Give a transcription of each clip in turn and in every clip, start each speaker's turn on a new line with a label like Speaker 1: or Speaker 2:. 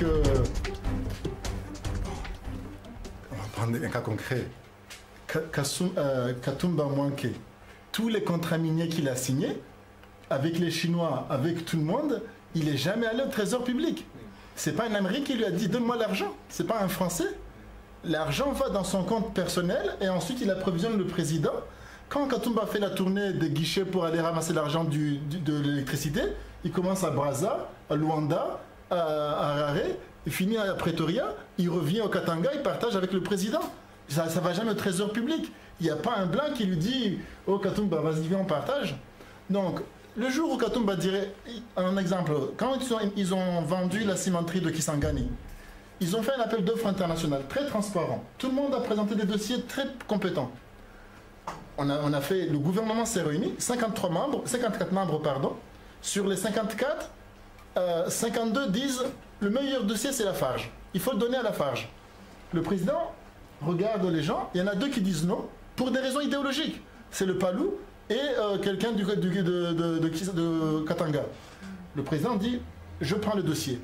Speaker 1: que... On va prendre un cas concret. Katumba Mwanke, tous les contrats miniers qu'il a signés, avec les Chinois, avec tout le monde, il n'est jamais allé au trésor public. C'est pas un Américain qui lui a dit donne-moi l'argent. C'est pas un Français. L'argent va dans son compte personnel et ensuite il approvisionne le président. Quand Katumba fait la tournée des guichets pour aller ramasser l'argent de l'électricité, il commence à Brazza, à Luanda, à Harare, il finit à Pretoria, il revient au Katanga, il partage avec le président. Ça ne va jamais au trésor public. Il n'y a pas un blanc qui lui dit « Oh Katumba, vas-y, viens, on partage ». Donc, le jour où Katumba dirait, un exemple, quand ils ont vendu la cimenterie de Kisangani, ils ont fait un appel d'offres international très transparent. Tout le monde a présenté des dossiers très compétents. Le gouvernement s'est réuni, 54 membres, pardon. Sur les 54, 52 disent le meilleur dossier c'est la Farge. Il faut le donner à la Farge. Le président regarde les gens, il y en a deux qui disent non pour des raisons idéologiques. C'est le Palou et quelqu'un de Katanga. Le président dit je prends le dossier.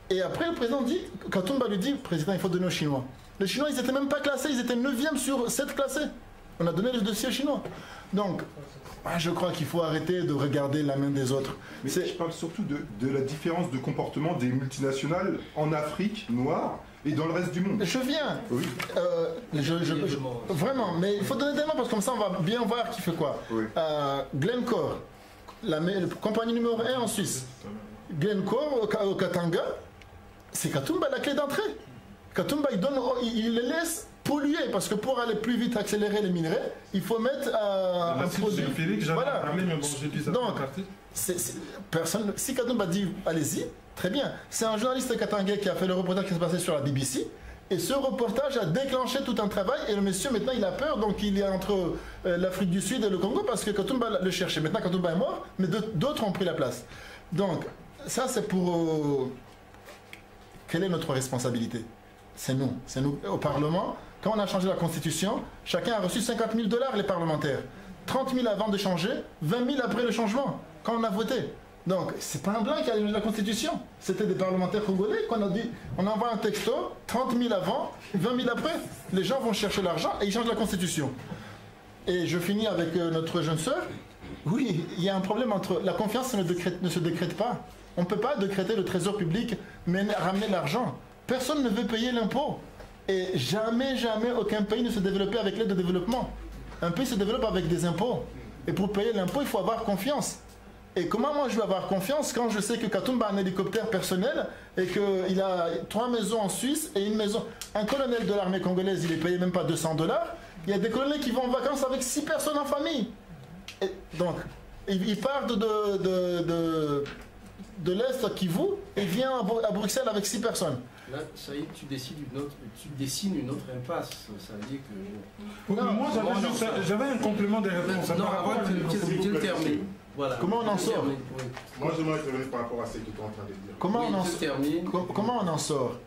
Speaker 1: Et après le président dit, Katumba lui dit président il faut donner aux Chinois. Les Chinois ils n'étaient même pas classés, ils étaient 9e sur 7 classés. On a donné le dossier aux Chinois. Donc, je crois qu'il faut arrêter de regarder la main des autres.
Speaker 2: Mais je parle surtout de la différence de comportement des multinationales en Afrique noire et dans le reste du monde.
Speaker 1: Je viens.
Speaker 2: Oui.
Speaker 1: Vraiment, mais il faut donner des noms parce que comme ça on va bien voir qui fait quoi.
Speaker 2: Oui.
Speaker 1: Glencore, la compagnie numéro 1 en Suisse. Glencore au Katanga, c'est Katumba la clé d'entrée. Katumba il les laisse polluer parce que pour aller plus vite accélérer les minerais, il faut mettre un produit. Voilà. Donc, personne. Si Katumba dit allez-y, très bien. C'est un journaliste katangais qui a fait le reportage qui s'est passé sur la BBC. Et ce reportage a déclenché tout un travail et le monsieur maintenant il a peur, donc il est entre l'Afrique du Sud et le Congo parce que Katumba le cherchait. Maintenant Katumba est mort, mais d'autres ont pris la place. Donc ça c'est pour... Quelle est notre responsabilité? C'est nous au Parlement. Quand on a changé la Constitution, chacun a reçu 50 000 $, les parlementaires. 30 000 avant de changer, 20 000 après le changement, quand on a voté. Donc, c'est pas un blanc qui a changé la Constitution. C'était des parlementaires congolais qu'on a dit, on envoie un texto, 30 000 avant, 20 000 après. Les gens vont chercher l'argent et ils changent la Constitution. Et je finis avec notre jeune sœur. Oui, il y a un problème entre... La confiance ne se décrète pas. On ne peut pas décréter le trésor public, mais ramener l'argent. Personne ne veut payer l'impôt. Et jamais, jamais, aucun pays ne se développe avec l'aide de développement. Un pays se développe avec des impôts. Et pour payer l'impôt, il faut avoir confiance. Et comment moi je vais avoir confiance quand je sais que Katumba a un hélicoptère personnel et qu'il a 3 maisons en Suisse et une maison. Un colonel de l'armée congolaise, il est payé même pas 200 $. Il y a des colonels qui vont en vacances avec 6 personnes en famille. Et donc, ils partent de l'Est à Kivu et vient à Bruxelles avec 6 personnes.
Speaker 3: Là, ça y est, tu dessines une autre impasse. Ça veut dire que...
Speaker 4: Non, moi, j'avais un complément de réponse.
Speaker 3: Non, avant tu le termines. Voilà.
Speaker 1: Comment on en sort?
Speaker 2: Moi, j'aimerais revenir par rapport à ce que tu es en train de dire.
Speaker 1: Comment on en sort?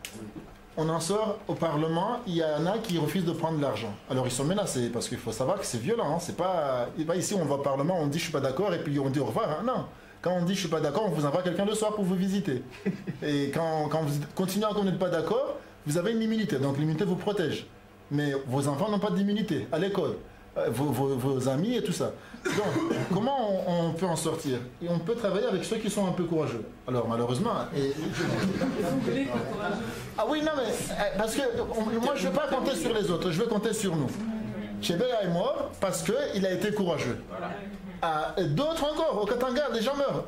Speaker 1: On en sort au Parlement, il y en a qui refusent de prendre l'argent. Alors ils sont menacés, parce qu'il faut savoir que c'est violent. Hein. C'est pas ici on va au Parlement, on dit je suis pas d'accord et puis on dit au revoir. Hein. Non. Quand on dit je suis pas d'accord, on vous envoie quelqu'un le soir pour vous visiter. Et quand vous continuez à dire que vous n'êtes pas d'accord, vous avez une immunité. Donc l'immunité vous protège. Mais vos enfants n'ont pas d'immunité à l'école. Vos amis et tout ça. Donc, comment on peut en sortir? Et on peut travailler avec ceux qui sont un peu courageux. Alors, malheureusement... Ah oui, non, mais... Parce que moi, je ne vais pas compter sur les autres, je vais compter sur nous. Chebeya est mort parce qu'il a été courageux. D'autres encore, au Katanga, des gens meurent.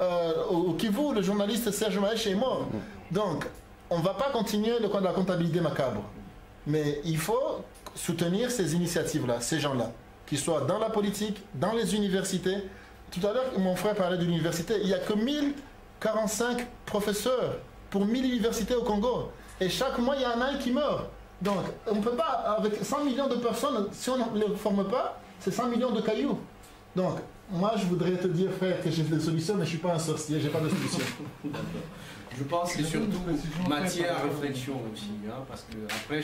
Speaker 1: Au Kivu, le journaliste Serge Maèche est mort. Donc, on ne va pas continuer le coin de la comptabilité macabre. Mais il faut soutenir ces initiatives-là, ces gens-là, qui soient dans la politique, dans les universités. Tout à l'heure, mon frère parlait de l'université. Il n'y a que 1045 professeurs pour 1000 universités au Congo. Et chaque mois, il y en a un qui meurt. Donc, on ne peut pas, avec 100 millions de personnes, si on ne les forme pas, c'est 100 millions de cailloux. Donc, moi, je voudrais te dire, frère, que j'ai des solutions, mais je ne suis pas un sorcier, je n'ai pas de solution.
Speaker 3: Je pense que c'est surtout matière à réflexion aussi, hein, parce que après...